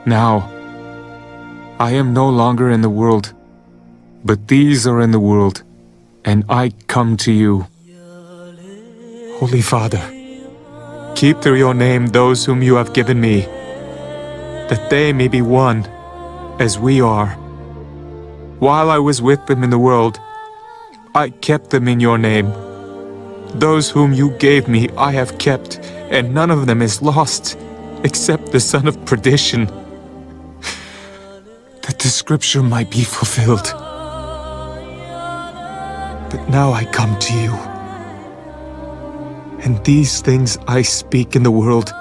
Now, I am no longer in the world, but these are in the world, and I come to you. Holy Father, keep through your name those whom you have given me, that they may be one, as we are. While I was with them in the world, I kept them in your name. Those whom you gave me I have kept, and none of them is lost, except the son of perdition, that the scripture might be fulfilled. But now I come to you, and these things I speak in the world,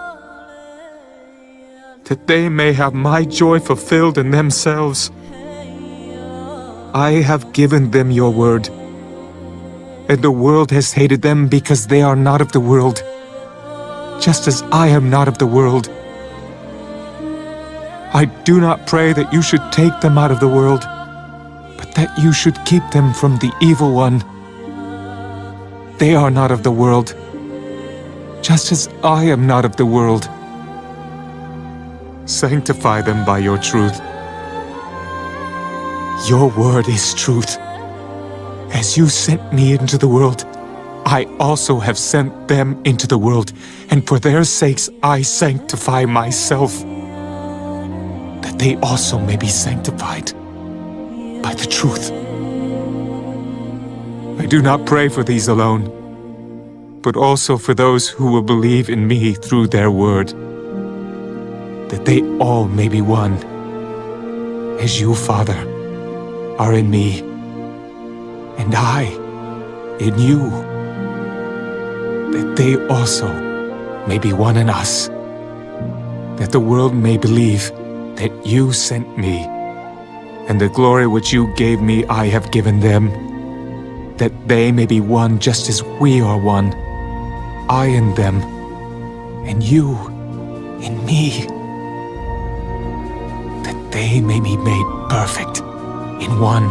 that they may have my joy fulfilled in themselves. I have given them your word, and the world has hated them because they are not of the world, just as I am not of the world. I do not pray that you should take them out of the world, but that you should keep them from the evil one. They are not of the world, just as I am not of the world. Sanctify them by your truth. Your word is truth. As you sent me into the world, I also have sent them into the world, and for their sakes I sanctify myself, that they also may be sanctified by the truth. I do not pray for these alone, but also for those who will believe in me through their word, that they all may be one, as you, Father, are in me, and I in you, that they also may be one in us, that the world may believe that you sent me, and the glory which you gave me I have given them, that they may be one just as we are one, I in them, and you in me, that they may be made perfect in one,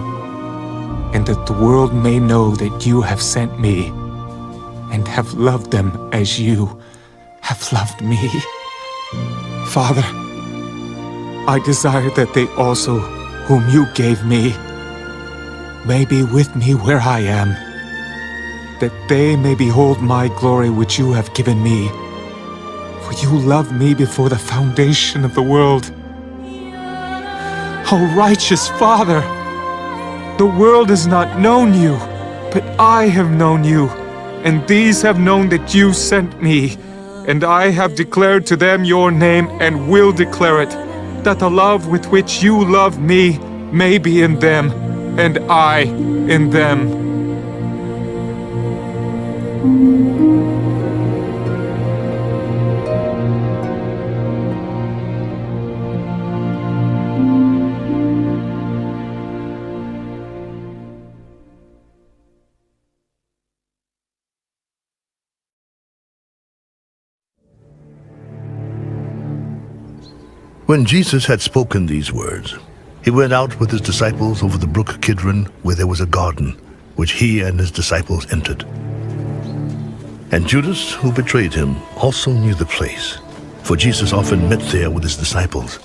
and that the world may know that you have sent me, and have loved them as you have loved me. Father, I desire that they also, whom you gave me, may be with me where I am, that they may behold my glory which you have given me. For you loved me before the foundation of the world. O righteous Father, the world has not known you, but I have known you, and these have known that you sent me, and I have declared to them your name and will declare it, that the love with which you love me may be in them, and I in them. When Jesus had spoken these words, he went out with his disciples over the brook Kidron, where there was a garden, which he and his disciples entered. And Judas, who betrayed him, also knew the place, for Jesus often met there with his disciples.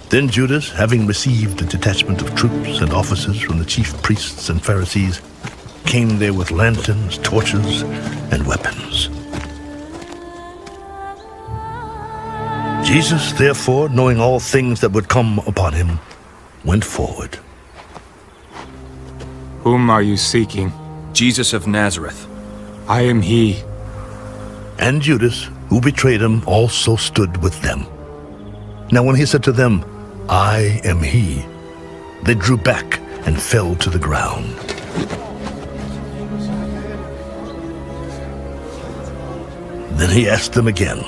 Then Judas, having received a detachment of troops and officers from the chief priests and Pharisees, came there with lanterns, torches, and weapons. Jesus, therefore, knowing all things that would come upon him, went forward. Whom are you seeking? Jesus of Nazareth. I am he. And Judas, who betrayed him, also stood with them. Now when he said to them, I am he, they drew back and fell to the ground. Then he asked them again,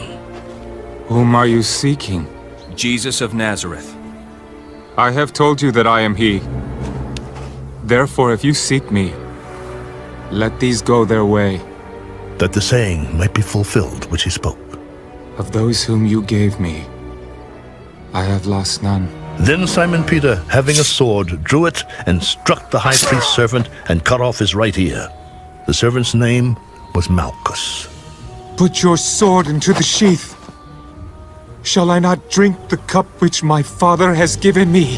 Whom are you seeking? Jesus of Nazareth. I have told you that I am he. Therefore, if you seek me, let these go their way. that the saying might be fulfilled which he spoke. Of those whom you gave me, I have lost none. Then Simon Peter, having a sword, drew it and struck the high priest's servant and cut off his right ear. The servant's name was Malchus. Put your sword into the sheath. shall I not drink the cup which my Father has given me?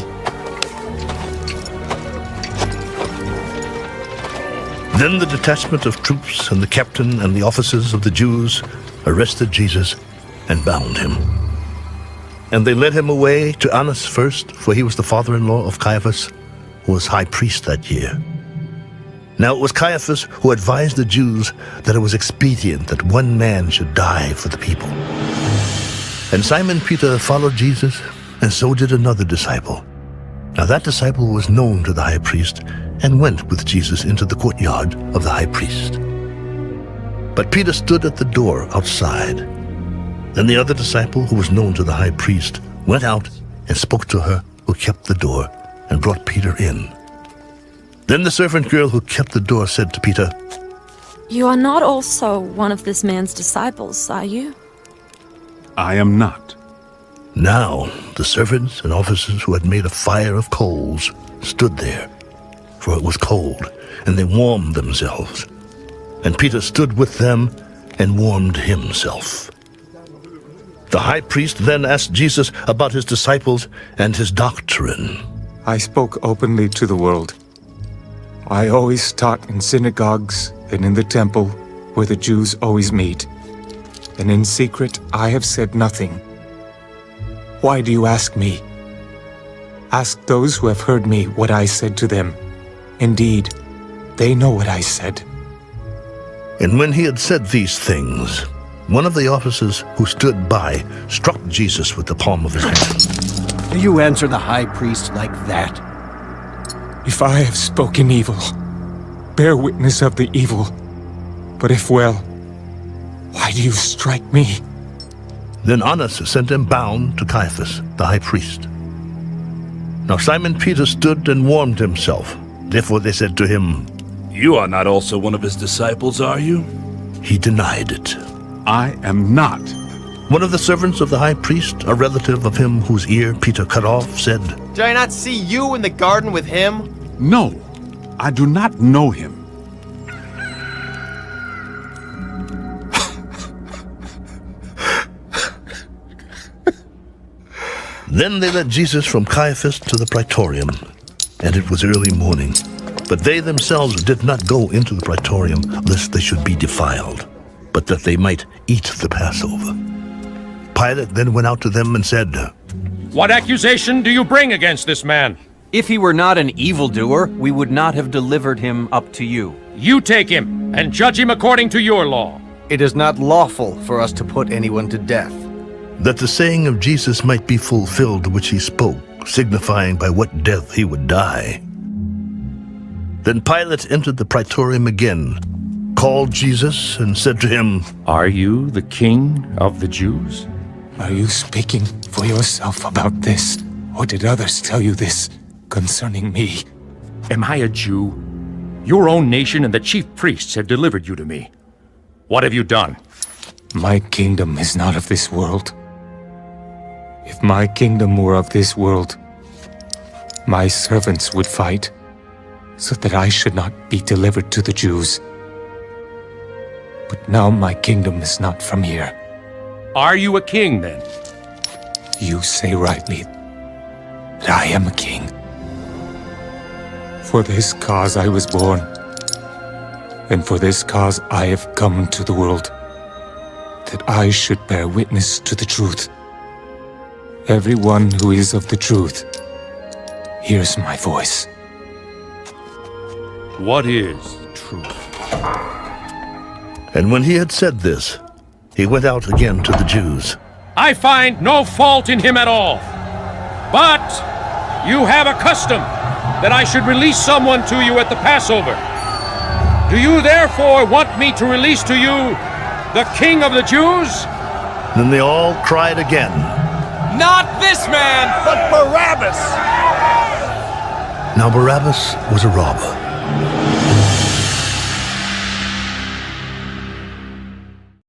Then the detachment of troops and the captain and the officers of the Jews arrested Jesus and bound him. And they led him away to Annas first, for he was the father-in-law of Caiaphas, who was high priest that year. Now it was Caiaphas who advised the Jews that it was expedient that one man should die for the people. And Simon Peter followed Jesus, and so did another disciple. Now that disciple was known to the high priest, and went with Jesus into the courtyard of the high priest. But Peter stood at the door outside. Then the other disciple, who was known to the high priest, went out and spoke to her who kept the door, and brought Peter in. Then the servant girl who kept the door said to Peter, You are not also one of this man's disciples, are you? I am not. Now the servants and officers who had made a fire of coals stood there, for it was cold, and they warmed themselves. And Peter stood with them and warmed himself. The high priest then asked Jesus about his disciples and his doctrine. I spoke openly to the world. I always taught in synagogues and in the temple where the Jews always meet. And in secret I have said nothing. Why do you ask me? Ask those who have heard me what I said to them. Indeed, they know what I said. And when he had said these things, one of the officers who stood by struck Jesus with the palm of his hand. Do you answer the high priest like that? If I have spoken evil, bear witness of the evil. But if well, why do you strike me? Then Annas sent him bound to Caiaphas, the high priest. Now Simon Peter stood and warmed himself. Therefore they said to him, You are not also one of his disciples, are you? He denied it. I am not. One of the servants of the high priest, a relative of him whose ear Peter cut off, said, Did I not see you in the garden with him? No, I do not know him. Then they led Jesus from Caiaphas to the praetorium, and it was early morning. But they themselves did not go into the praetorium, lest they should be defiled, but that they might eat the Passover. Pilate then went out to them and said, What accusation do you bring against this man? If he were not an evildoer, we would not have delivered him up to you. You take him and judge him according to your law. It is not lawful for us to put anyone to death. that the saying of Jesus might be fulfilled which he spoke, signifying by what death he would die. Then Pilate entered the praetorium again, called Jesus, and said to him, Are you the king of the Jews? Are you speaking for yourself about this, or did others tell you this concerning me? Am I a Jew? Your own nation and the chief priests have delivered you to me. What have you done? My kingdom is not of this world. If my kingdom were of this world, my servants would fight, so that I should not be delivered to the Jews. But now my kingdom is not from here. Are you a king, then? You say rightly that I am a king. For this cause I was born, and for this cause I have come to the world, that I should bear witness to the truth. Everyone who is of the truth hears my voice. What is truth? And when he had said this, he went out again to the Jews. I find no fault in him at all. But you have a custom that I should release someone to you at the Passover. Do you therefore want me to release to you the King of the Jews? Then they all cried again, Not this man, but Barabbas! Now Barabbas was a robber.